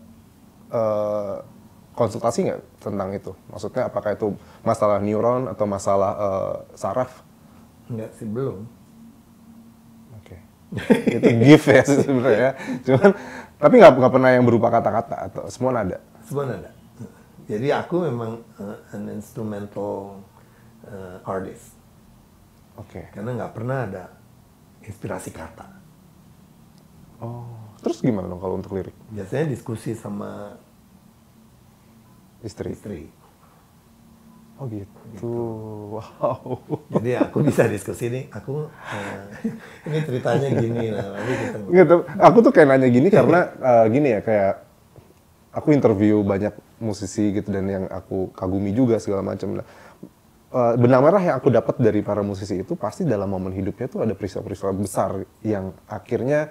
konsultasi nggak tentang itu? Maksudnya apakah itu masalah neuron atau masalah saraf? Enggak sih, belum. Oke. Itu gift ya sebenarnya. Cuman tapi nggak pernah yang berupa kata-kata atau semua nada? Semua nada. Jadi aku memang an instrumental artist. Oke. Karena nggak pernah ada inspirasi kata. Oh, terus gimana dong kalau untuk lirik? Biasanya diskusi sama Istri. Oh gitu. Wow. Jadi aku bisa diskusi nih. Aku ini ceritanya gini, nah lalu kita. Gitu. Aku tuh kayak nanya gini karena gini ya, kayak aku interview banyak musisi gitu dan yang aku kagumi juga segala macam. Nah, benang merah yang aku dapat dari para musisi itu pasti dalam momen hidupnya tuh ada peristiwa-peristiwa besar yang akhirnya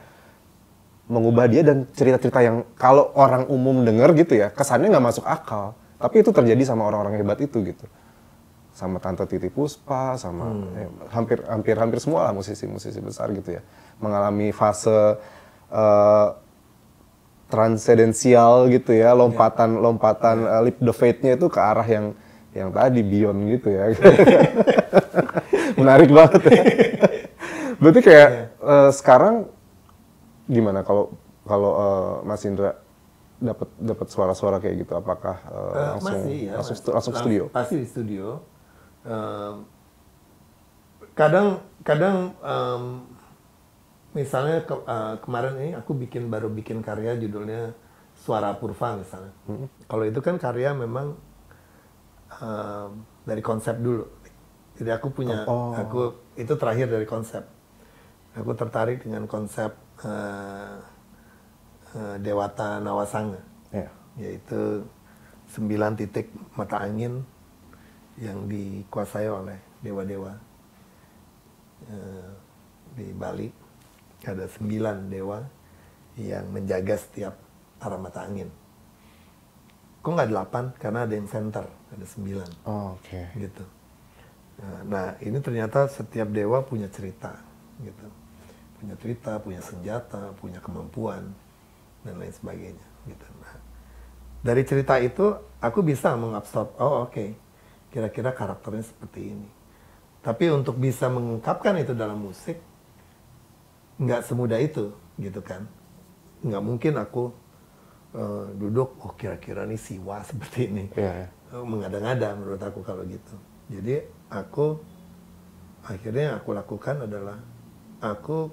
mengubah dia, dan cerita-cerita yang kalau orang umum denger gitu ya kesannya nggak masuk akal, tapi itu terjadi sama orang-orang hebat itu gitu, sama Tante Titiek Puspa, sama hampir semua lah musisi-musisi besar gitu ya, mengalami fase transendensial gitu ya, lompatan leap the fate-nya itu ke arah yang tadi beyond gitu ya. Menarik banget ya. Berarti kayak sekarang gimana kalau Mas Indra dapat suara-suara kayak gitu, apakah langsung studio? Pasti di studio. Kadang misalnya kemarin ini aku baru bikin karya judulnya Suara Purva misalnya. Kalau itu kan karya memang dari konsep dulu. Jadi aku punya, aku itu terakhir dari konsep. Aku tertarik dengan konsep Dewata Nawasanga, yaitu 9 titik mata angin yang dikuasai oleh dewa-dewa. Di Bali ada 9 dewa yang menjaga setiap arah mata angin. Kok nggak 8? Karena ada yang center, ada 9. Oh, oke. Gitu. Nah, ini ternyata setiap dewa punya cerita, gitu. Punya cerita, punya senjata, punya kemampuan, dan lain sebagainya, gitu. Nah, dari cerita itu aku bisa mengabsorb, kira-kira karakternya seperti ini. Tapi untuk bisa mengungkapkan itu dalam musik, nggak semudah itu, gitu kan. nggak mungkin aku duduk, oh kira-kira nih Siwa seperti ini. Mengada-ngada menurut aku kalau gitu. Jadi akhirnya yang aku lakukan adalah aku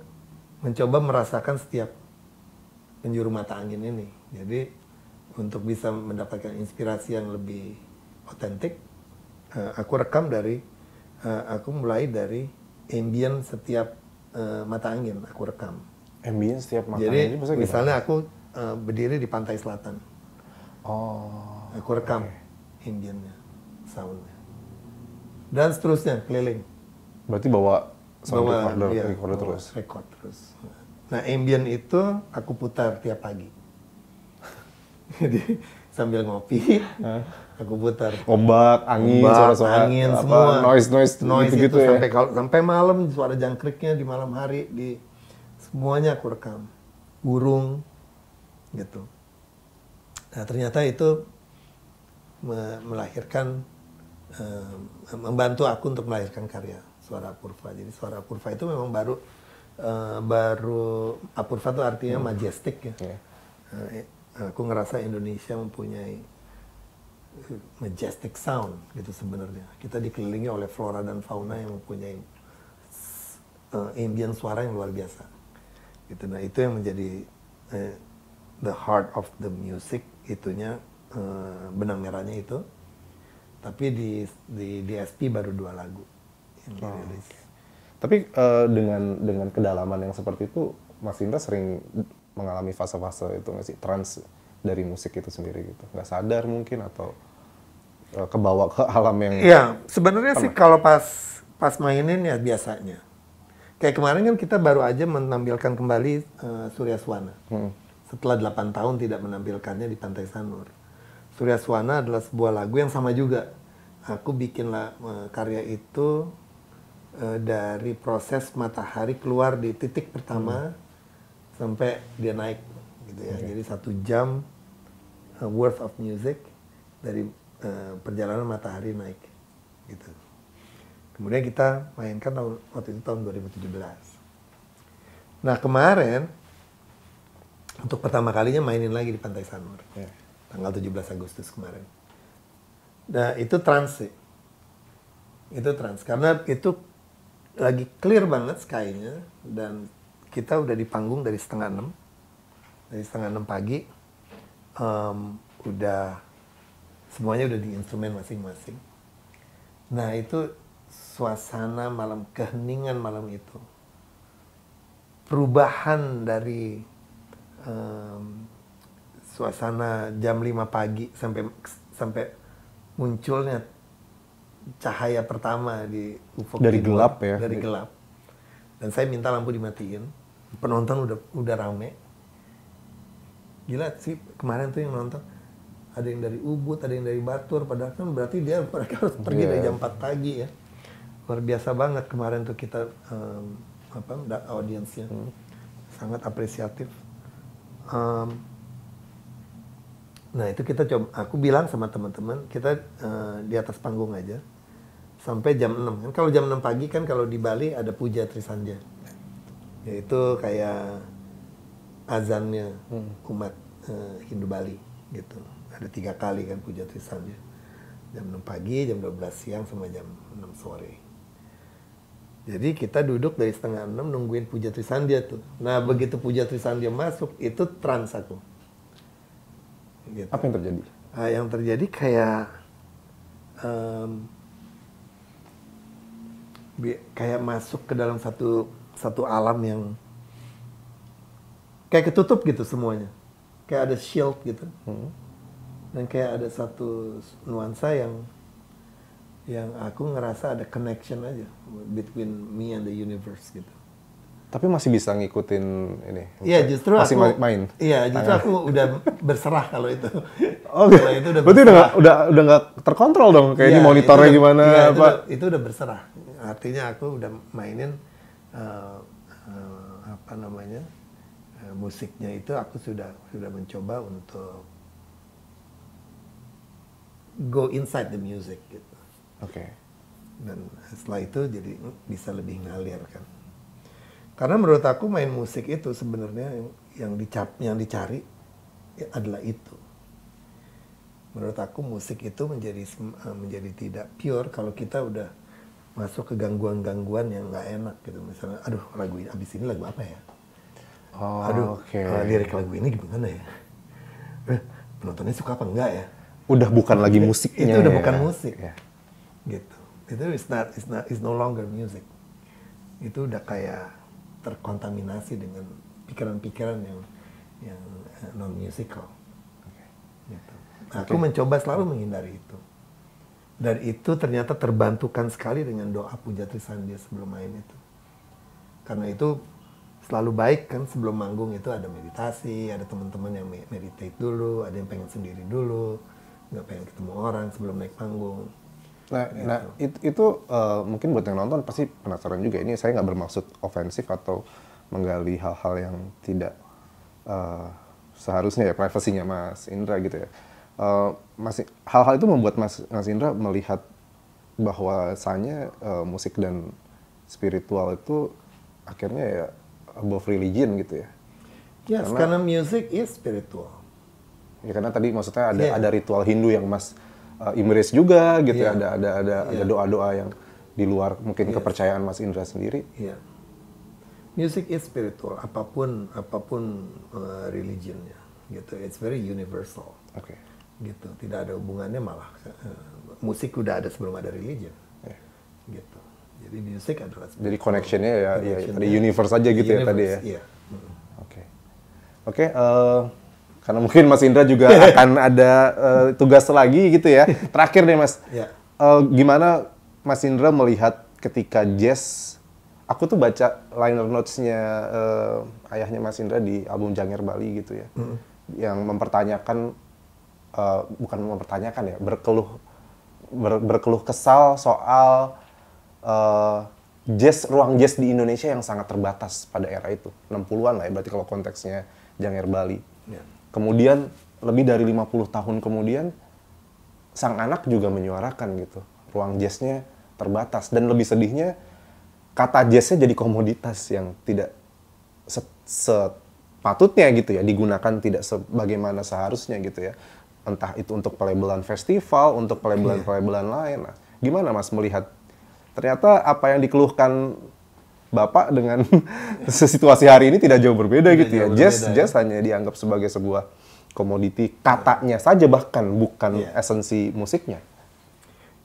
mencoba merasakan setiap penjuru mata angin ini. Jadi untuk bisa mendapatkan inspirasi yang lebih otentik, aku rekam aku mulai dari ambient setiap mata angin aku rekam. Ambient setiap mata Jadi angin misalnya aku berdiri di pantai selatan. Oh. Aku rekam ambientnya, soundnya. Dan seterusnya keliling. Berarti bawa sound Iya, recorder terus. Record terus. Nah, ambient itu aku putar tiap pagi. Jadi sambil ngopi, aku putar. Ombak, angin, suara-suara, angin, semua. noise gitu-gitu itu ya. sampai malam, suara jangkriknya di malam hari, semuanya aku rekam. Burung, gitu. Nah, ternyata itu membantu aku untuk melahirkan karya Suara Apurva. Jadi Suara Apurva itu memang baru Apurva itu artinya majestic ya. Aku ngerasa Indonesia mempunyai majestic sound gitu sebenarnya. Kita dikelilingi oleh flora dan fauna yang mempunyai ambient suara yang luar biasa. Gitu. Nah, itu yang menjadi the heart of the music, itunya benang merahnya itu. Tapi di DSP baru 2 lagu yang dirilis. Tapi dengan kedalaman yang seperti itu, Mas Indra sering mengalami fase-fase itu nggak sih, trans dari musik itu sendiri gitu? Nggak sadar mungkin atau kebawa ke alam yang... Iya, sebenarnya sih kalau pas mainin ya biasanya. Kayak kemarin kan kita baru aja menampilkan kembali Surya Swana. Setelah 8 tahun tidak menampilkannya di Pantai Sanur. Surya Swana adalah sebuah lagu yang sama juga. Aku bikinlah karya itu dari proses matahari keluar di titik pertama sampai dia naik gitu ya. Jadi 1 jam worth of music dari perjalanan matahari naik gitu. Kemudian kita mainkan waktu itu tahun 2017. Nah, kemarin untuk pertama kalinya mainin lagi di Pantai Sanur. Tanggal 17 Agustus kemarin. Nah, itu trans sih. Itu trans. Karena itu lagi clear banget sky-nya. Dan kita udah di panggung dari 5:30. Dari 5:30 pagi. Semuanya udah di instrumen masing-masing. Nah, itu suasana malam, keheningan malam itu. Perubahan dari suasana jam 5 pagi sampai munculnya cahaya pertama di ufuk dari timur, gelap ya. Dari gelap. Dan saya minta lampu dimatiin. Penonton udah rame. Gila sih kemarin tuh yang nonton. Ada yang dari Ubud, ada yang dari Batur, padahal kan berarti mereka harus pergi dari jam 4 pagi ya. Luar biasa banget kemarin tuh kita audiensnya. Sangat apresiatif. Nah, itu kita coba, aku bilang sama teman-teman, kita di atas panggung aja sampai jam 6. Kan kalau jam 6 pagi kan kalau di Bali ada puja Trisandya. Yaitu kayak azannya umat Hindu Bali gitu. Ada 3 kali kan puja Trisandya. Jam 6 pagi, jam 12 siang, sama jam 6 sore. Jadi kita duduk dari 5:30 nungguin puja Trisandya tuh. Nah, begitu puja Trisandya masuk, itu trans aku. Gitu. Apa yang terjadi? Yang terjadi kayak masuk ke dalam satu alam yang kayak ketutup gitu semuanya. Kayak ada shield gitu. Dan kayak ada satu nuansa yang aku ngerasa ada connection aja between me and the universe gitu. Tapi masih bisa ngikutin ini? Iya, justru masih aku main? Iya, justru aku udah berserah kalau itu. Oh, kalau itu udah berarti udah nggak terkontrol dong? Kayak ini monitornya gimana? Iya, apa? Itu udah berserah. Artinya aku udah mainin musiknya itu aku sudah mencoba untuk go inside the music gitu. Oke. Dan setelah itu jadi bisa lebih ngalir kan. Karena menurut aku main musik itu sebenarnya yang dicari adalah itu. Menurut aku musik itu menjadi tidak pure kalau kita udah masuk ke gangguan-gangguan yang nggak enak gitu. Misalnya, aduh lagu ini, abis ini lagu apa ya? Aduh, lirik lagu ini gimana ya? Penontonnya suka apa enggak ya? Udah bukan lagi musiknya. Itu udah bukan musik. Gitu. Itu is no longer music. Itu udah kayak terkontaminasi dengan pikiran-pikiran yang non musical. Gitu. Aku mencoba selalu menghindari itu. Dan itu ternyata terbantukan sekali dengan doa Puja Trisandia sebelum main itu. Karena itu selalu baik kan sebelum manggung itu ada meditasi, ada teman-teman yang meditate dulu, ada yang pengen sendiri dulu, nggak pengen ketemu orang sebelum naik panggung. Nah itu mungkin buat yang nonton pasti penasaran juga. Ini saya nggak bermaksud ofensif atau menggali hal-hal yang tidak seharusnya ya, privasinya Mas Indra gitu ya. Hal-hal itu membuat Mas Indra melihat bahwasanya musik dan spiritual itu akhirnya ya above religion gitu ya. Yes, karena music is spiritual. Ya karena tadi maksudnya ada ritual Hindu yang Mas embrace juga gitu ya. Ada doa-doa yang di luar mungkin kepercayaan Mas Indra sendiri. Iya. Music is spiritual, apapun religionnya gitu. It's very universal. Oke. Gitu, tidak ada hubungannya malah musik udah ada sebelum ada religion. Gitu. Jadi musik adalah spiritual. Jadi connectionnya ya tadi universe aja gitu ya tadi ya. Iya. Oke, karena mungkin Mas Indra juga akan ada tugas lagi gitu ya. Terakhir deh Mas, gimana Mas Indra melihat ketika jazz, aku tuh baca liner notes-nya ayahnya Mas Indra di album Janger Bali gitu ya, yang mempertanyakan, bukan mempertanyakan ya, berkeluh kesal soal ruang jazz di Indonesia yang sangat terbatas pada era itu, 60-an lah ya, berarti kalau konteksnya Janger Bali. Kemudian lebih dari 50 tahun kemudian sang anak juga menyuarakan gitu, ruang jazznya terbatas, dan lebih sedihnya kata jazznya jadi komoditas yang tidak sepatutnya gitu ya, digunakan tidak sebagaimana seharusnya gitu ya. Entah itu untuk pelabelan festival, untuk pelabelan lain. Nah, gimana Mas melihat ternyata apa yang dikeluhkan Bapak dengan situasi hari ini tidak jauh berbeda gitu ya. Jazz hanya dianggap sebagai sebuah komoditi, katanya saja bahkan bukan esensi musiknya.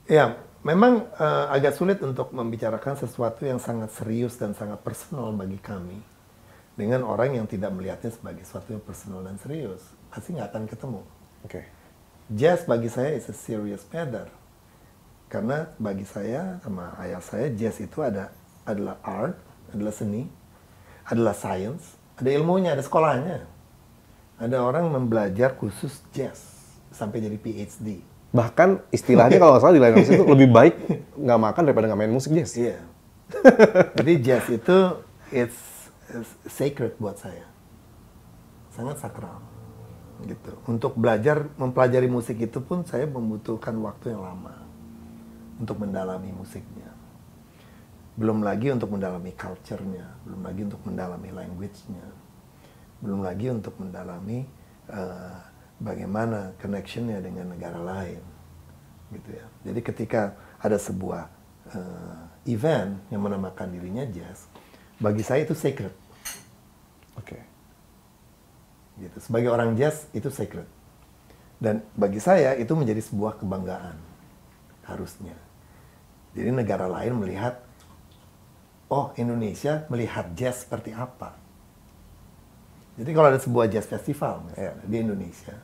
Ya, memang agak sulit untuk membicarakan sesuatu yang sangat serius dan sangat personal bagi kami dengan orang yang tidak melihatnya sebagai sesuatu yang personal dan serius. Pasti nggak akan ketemu. Jazz bagi saya is a serious matter. Karena bagi saya sama ayah saya, jazz itu adalah art, adalah seni, adalah science, ada ilmunya, ada sekolahnya. Ada orang membelajar khusus jazz sampai jadi PhD. Bahkan istilahnya kalau nggak salah di lain musik itu lebih baik nggak makan daripada nggak main musik jazz. Iya. Jadi jazz itu it's sacred buat saya, sangat sakral. Gitu. Untuk mempelajari musik itu pun saya membutuhkan waktu yang lama untuk mendalami musiknya. Belum lagi untuk mendalami culture-nya, belum lagi untuk mendalami language-nya, belum lagi untuk mendalami bagaimana connection-nya dengan negara lain. Gitu ya. Jadi ketika ada sebuah event yang menamakan dirinya jazz, bagi saya itu sacred. Gitu. Sebagai orang jazz itu sacred. Dan bagi saya itu menjadi sebuah kebanggaan harusnya. Jadi negara lain melihat, oh Indonesia melihat jazz seperti apa. Jadi kalau ada sebuah jazz festival misalnya di Indonesia,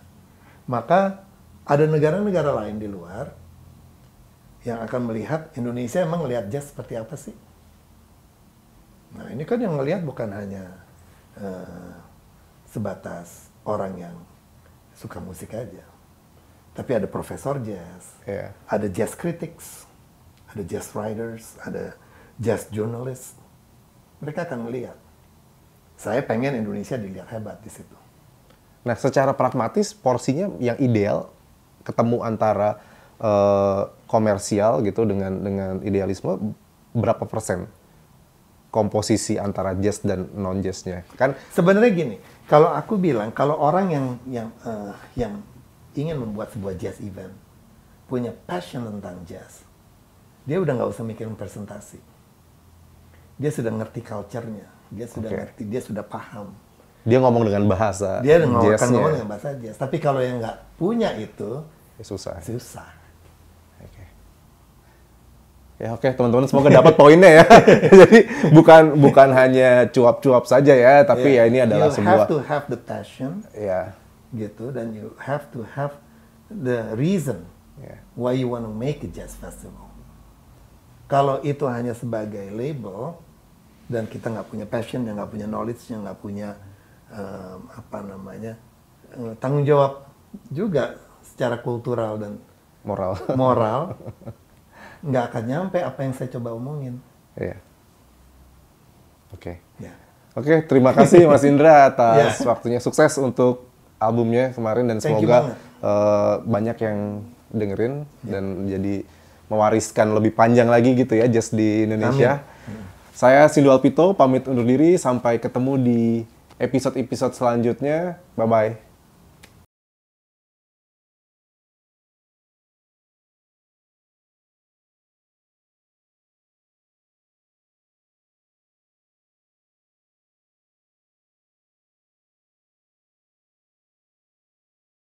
maka ada negara-negara lain di luar yang akan melihat Indonesia emang melihat jazz seperti apa sih. Nah ini kan yang melihat bukan hanya sebatas orang yang suka musik aja. Tapi ada profesor jazz, ada jazz critics, ada jazz writers, ada jazz journalist. Mereka akan melihat. Saya pengen Indonesia dilihat hebat di situ. Nah, secara pragmatis porsinya yang ideal ketemu antara komersial gitu dengan idealisme berapa persen komposisi antara jazz dan non jazznya? Kan sebenarnya gini, Kalau aku bilang, kalau orang yang ingin membuat sebuah jazz event, punya passion tentang jazz, dia udah nggak usah mikirin presentasi. Dia sudah ngerti culture-nya, dia sudah ngerti, dia sudah paham. Dia ngomong dengan bahasa Dia akan jazznya. ngomong dengan bahasa jazz. Tapi kalau yang nggak punya itu, Ya, susah. susah. Oke. Ya oke teman-teman semoga dapat poinnya ya. Jadi bukan hanya cuap-cuap saja ya, tapi ya ini adalah you sebuah have to have the passion, ya gitu, dan you have to have the reason ya. why you want to make a jazz festival. Kalau itu hanya sebagai label dan kita nggak punya passion, yang nggak punya knowledge, yang nggak punya tanggung jawab juga secara kultural dan moral. nggak akan nyampe apa yang saya coba omongin. Iya. Oke. Ya. Oke, terima kasih Mas Indra atas waktunya. Sukses untuk albumnya kemarin dan Thank you semoga banget. banyak yang dengerin dan jadi mewariskan lebih panjang lagi gitu ya jazz di Indonesia. Saya Sindu Alpito pamit undur diri, sampai ketemu di episode-episode selanjutnya. Bye bye.